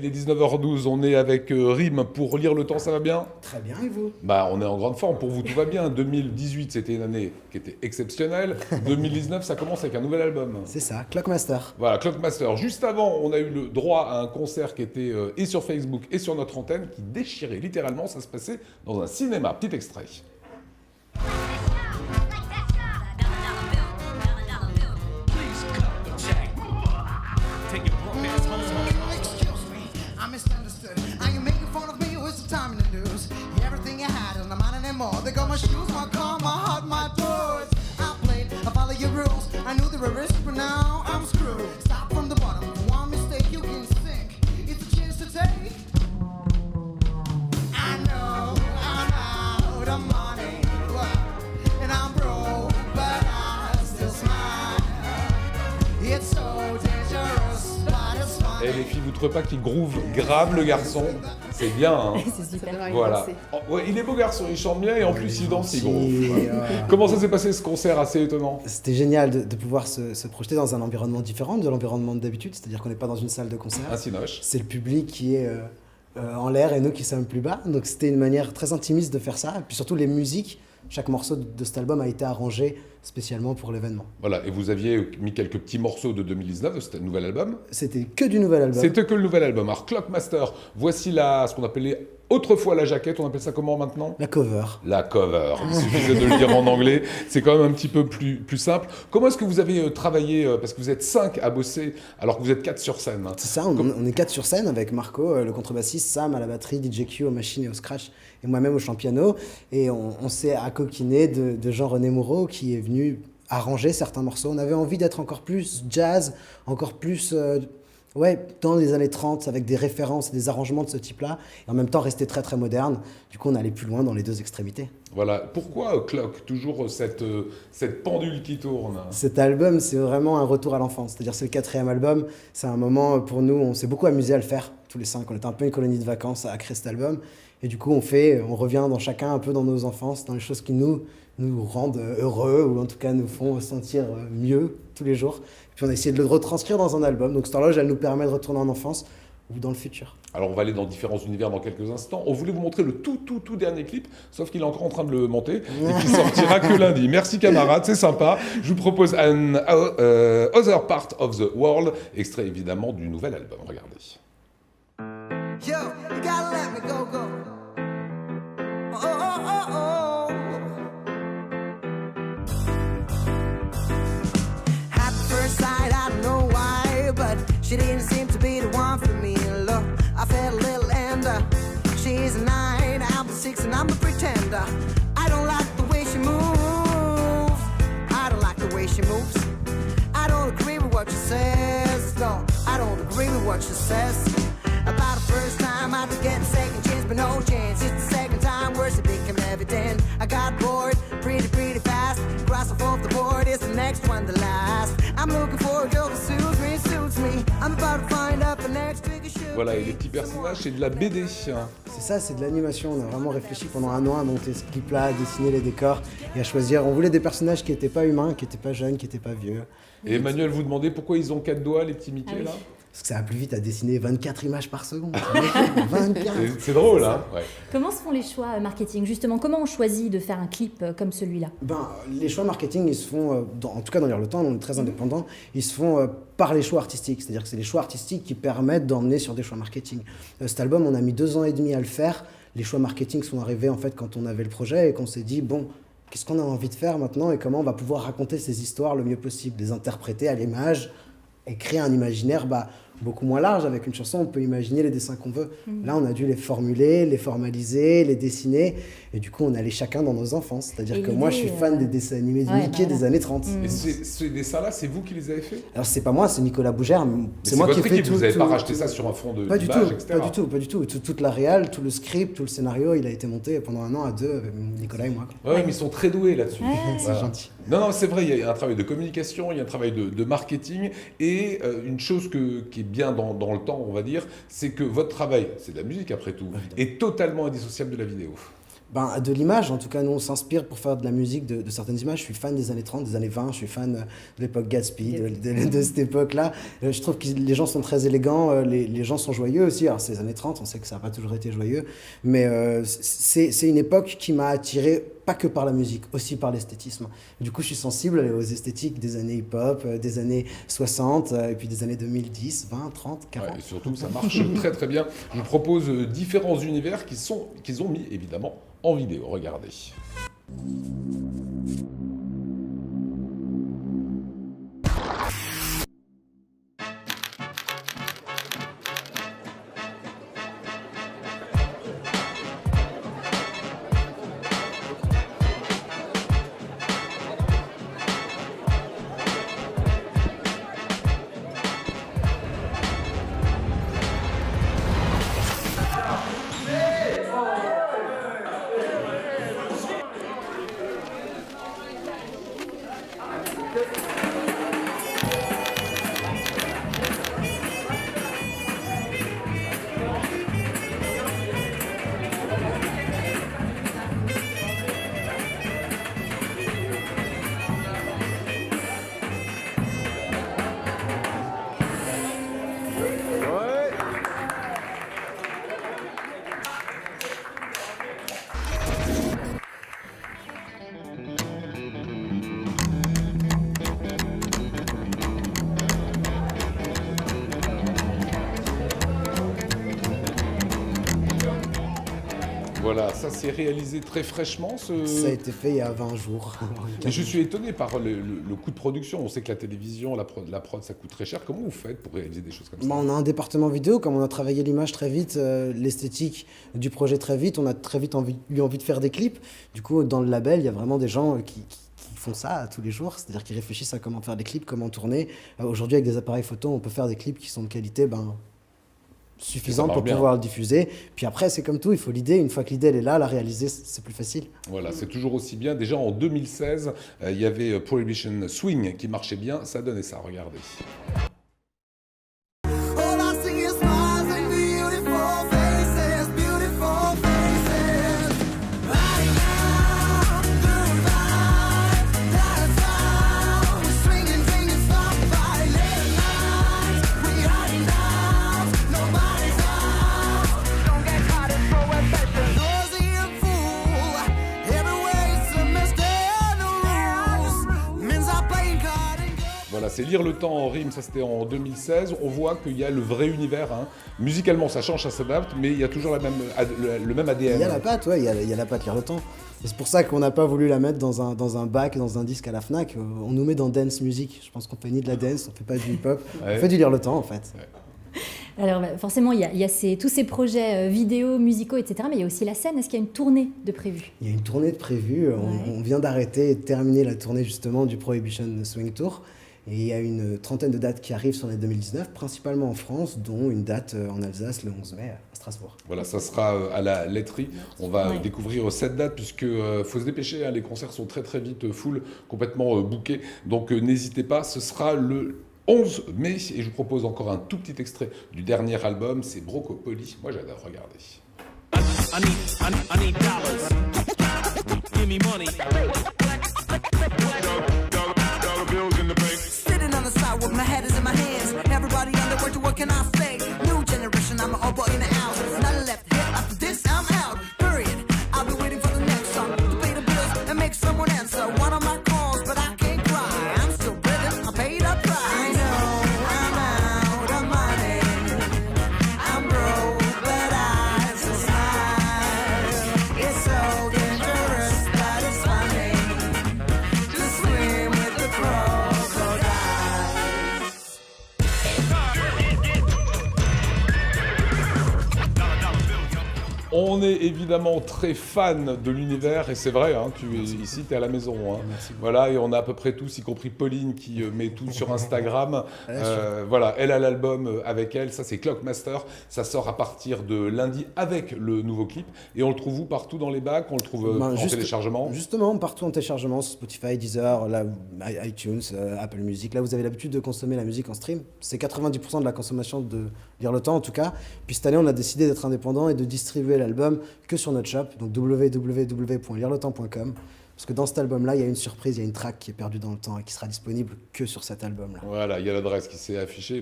Il est 19h12, on est avec Rim pour lire le temps, ça va bien? Très bien, et vous? On est en grande forme, pour vous tout va bien. 2018, c'était une année qui était exceptionnelle. 2019, ça commence avec un nouvel album. C'est ça, Clockmaster. Voilà, Clockmaster. Juste avant, on a eu le droit à un concert qui était et sur Facebook et sur notre antenne, qui déchirait littéralement, ça se passait dans un cinéma. Petit extrait. They got my shoes, my car, my heart, my doors. I played, I follow your rules. I knew they were risks, but now I'm screwed. Start from the bottom. One mistake you can sink. It's a chance to take. I know I'm out of money, and I'm broke, but I still smile. It's so dangerous, but it's fun. Et les filles, vous trouvez pas qu'il groove grave le garçon? C'est bien, hein? C'est super. Voilà. Oh, ouais, il est beau garçon, il chante bien et en plus il danse, il groove. Comment ça s'est passé ce concert assez étonnant? C'était génial de pouvoir se projeter dans un environnement différent de l'environnement d'habitude, c'est-à-dire qu'on n'est pas dans une salle de concert. Un cinoche. C'est le public qui est en l'air et nous qui sommes plus bas. Donc c'était une manière très intimiste de faire ça. Et puis surtout les musiques, chaque morceau de cet album a été arrangé spécialement pour l'événement. Voilà, et vous aviez mis quelques petits morceaux de 2019, de ce nouvel album. C'était que du nouvel album. C'était que le nouvel album. Alors Clockmaster, voici ce qu'on appelait autrefois la jaquette, on appelle ça comment maintenant? La cover. La cover, il suffisait de le dire en anglais, c'est quand même un petit peu plus simple. Comment est-ce que vous avez travaillé, parce que vous êtes 5 à bosser, alors que vous êtes 4 sur scène? C'est ça, on est 4 sur scène avec Marco, le contrebassiste, Sam à la batterie, DJ Q aux machines et au scratch, et moi-même au chant piano. Et on s'est accoquiné de Jean-René Moreau qui est venu arranger certains morceaux. On avait envie d'être encore plus jazz, encore plus dans les années 30, avec des références, des arrangements de ce type-là, et en même temps rester très très moderne. Du coup, on allait plus loin dans les deux extrémités. Voilà. Pourquoi Clock? Toujours cette pendule qui tourne. Cet album, c'est vraiment un retour à l'enfance. C'est-à-dire, c'est le 4e album. C'est un moment pour nous, on s'est beaucoup amusé à le faire, tous les 5. On était un peu une colonie de vacances à créer cet album. Et du coup, on revient dans chacun un peu dans nos enfances, dans les choses qui nous rendent heureux, ou en tout cas nous font sentir mieux tous les jours. Et puis on a essayé de le retranscrire dans un album. Donc cette horloge, elle nous permet de retourner en enfance ou dans le futur. Alors on va aller dans différents univers dans quelques instants. On voulait vous montrer le tout dernier clip, sauf qu'il est encore en train de le monter et qui sortira que lundi. Merci camarades, c'est sympa. Je vous propose Other Part of the World, extrait évidemment du nouvel album. Regardez. Yo, you gotta let me go. Oh, oh, oh, oh. At the first sight, I don't know why, but she didn't seem to be the one for me. Look, I felt a little under. She's a 9, I'm a 6, and I'm a pretender. I don't like the way she moves. I don't like the way she moves. I don't agree with what she says. No, I don't agree with what she says. About the first time I was getting second chance, but no chance. It's the second time, worse it became evident. I got bored pretty fast. Cross off the board, it's the next one, the last. I'm looking for a girl who suits me. I'm about to find out the next biggest shoe. Voilà, et les petits personnages, c'est de la BD. C'est ça, c'est de l'animation. On a vraiment réfléchi pendant un an à monter ce clip-là, à dessiner les décors et à choisir. On voulait des personnages qui n'étaient pas humains, qui n'étaient pas jeunes, qui n'étaient pas vieux. Et Emmanuel, vous demandez pourquoi ils ont 4 doigts, les petits Mickey, là? Parce que ça va plus vite à dessiner 24 images par seconde. 24. C'est drôle, hein? Ouais. Comment se font les choix marketing? Justement, comment on choisit de faire un clip comme celui-là? Les choix marketing, ils se font, en tout cas dans l'air le temps, on est très indépendants, ils se font par les choix artistiques. C'est-à-dire que c'est les choix artistiques qui permettent d'emmener sur des choix marketing. Cet album, on a mis 2 ans et demi à le faire. Les choix marketing sont arrivés en fait quand on avait le projet et qu'on s'est dit, bon, qu'est-ce qu'on a envie de faire maintenant et comment on va pouvoir raconter ces histoires le mieux possible, les interpréter à l'image et créer un imaginaire beaucoup moins large. Avec une chanson, on peut imaginer les dessins qu'on veut. Là, on a dû les formuler, les formaliser, les dessiner. Et du coup, on allait chacun dans nos enfances. C'est-à-dire que moi, je suis fan des dessins animés de Mickey des années 30. Et ces dessins-là, c'est vous qui les avez faits? Alors, c'est pas moi, c'est Nicolas Bougère. C'est moi qui ai fait tout. Vous n'avez pas racheté ça sur un fond de pas du tout, etc. Pas du tout. Toute la réal, tout le script, tout le scénario, il a été monté pendant un an à 2, avec Nicolas et moi. Ouais, mais ils sont très doués là-dessus. C'est gentil. Non, c'est vrai, il y a un travail de communication, il y a un travail de marketing, et une chose qui est bien dans le temps, on va dire, c'est que votre travail, c'est de la musique après tout, est totalement indissociable de la vidéo. De l'image, en tout cas, nous on s'inspire pour faire de la musique de certaines images. Je suis fan des années 30, des années 20, je suis fan de l'époque Gatsby, de cette époque-là. Je trouve que les gens sont très élégants, les gens sont joyeux aussi. Alors, c'est les années 30, on sait que ça n'a pas toujours été joyeux, mais c'est une époque qui m'a attiré, pas que par la musique, aussi par l'esthétisme. Du coup, je suis sensible aux esthétiques des années hip-hop, des années 60, et puis des années 2010, 20, 30, 40. Ouais, et surtout, ça marche très très bien. Je vous propose différents univers qu'ils ont mis évidemment en vidéo. Regardez. Voilà, ça s'est réalisé très fraîchement. Ça a été fait il y a 20 jours. Et je suis étonné par le coût de production. On sait que la télévision, la prod, ça coûte très cher. Comment vous faites pour réaliser des choses comme ça? On a un département vidéo, comme on a travaillé l'image très vite, l'esthétique du projet très vite, on a très vite eu envie de faire des clips. Du coup, dans le label, il y a vraiment des gens qui font ça tous les jours, c'est-à-dire qu'ils réfléchissent à comment faire des clips, comment tourner. Aujourd'hui, avec des appareils photo, on peut faire des clips qui sont de qualité suffisante pour pouvoir le diffuser. Puis après, c'est comme tout, il faut l'idée. Une fois que l'idée elle est là, la réaliser, c'est plus facile. Voilà, c'est toujours aussi bien. Déjà en 2016, il y avait Prohibition Swing qui marchait bien. Ça donnait ça, regardez. All I see is smiles and beautiful faces, beautiful faces. Right now, through life, that's how we're swinging, swinging, stop by late night. We hiding out, nobody's out. Don't get caught in prohibition. Noisy and fool, every way's a mistake, no rules. Men's are playing card and go. Voilà, c'est Lire le temps en rime, ça c'était en 2016. On voit qu'il y a le vrai univers. Hein. Musicalement, ça change, ça s'adapte, mais il y a toujours le même ADN. Il y a la patte, ouais, il y a la patte Lire le temps. Et c'est pour ça qu'on n'a pas voulu la mettre dans un bac, dans un disque à la Fnac. On nous met dans dance music. Je pense qu'on fait ni de la dance, on fait pas du hip-hop. Ouais. On fait du Lire le temps, en fait. Ouais. Alors forcément, il y a tous ces projets vidéo, musicaux, etc. Mais il y a aussi la scène. Est-ce qu'il y a une tournée de prévue? Il y a une tournée de prévue. On vient d'arrêter et de terminer la tournée justement du Prohibition Swing Tour. Et il y a une trentaine de dates qui arrivent sur l'année 2019, principalement en France, dont une date en Alsace le 11 mai à Strasbourg. Voilà, ça sera à la laiterie. On va Ouais. découvrir cette date puisque faut se dépêcher. Hein, les concerts sont très très vite full, complètement bookés. Donc n'hésitez pas, ce sera le 11 mai et je vous propose encore un tout petit extrait du dernier album, c'est Brocopoli. Moi j'adore, regardez. I need dollars. Give me money. Dollar bills in the bank. Sitting on the sidewalk, my head is in my hands. Everybody on the work, what can I say? New generation, I'm an all boy in the house. Not left hip, after this, I'm out. Period. I'll be waiting for the next song to pay the bills and make someone answer one of my calls, but I can't cry. I'm still breathing, I paid a price. I know I'm out of money. I'm broke, but I still smile. It's so dangerous, but it's funny to swim with the crocodiles. On est évidemment très fan de l'univers et c'est vrai, hein, tu es ici, tu es à la maison. Hein. Voilà, et on a à peu près tous, y compris Pauline qui met tout sur Instagram. Voilà, elle a l'album avec elle, ça c'est Clockmaster. Ça sort à partir de lundi avec le nouveau clip et on le trouve où? Partout dans les bacs, on le trouve en téléchargement. Justement, partout en téléchargement, sur Spotify, Deezer, là, iTunes, Apple Music. Là, vous avez l'habitude de consommer la musique en stream. C'est 90% de la consommation de Lire le temps, en tout cas. Puis cette année, on a décidé d'être indépendant et de distribuer l'album que sur notre shop, donc www.lirelettemps.com. Parce que dans cet album-là, il y a une surprise, il y a une track qui est perdue dans le temps et qui sera disponible que sur cet album-là. Voilà, il y a l'adresse qui s'est affichée.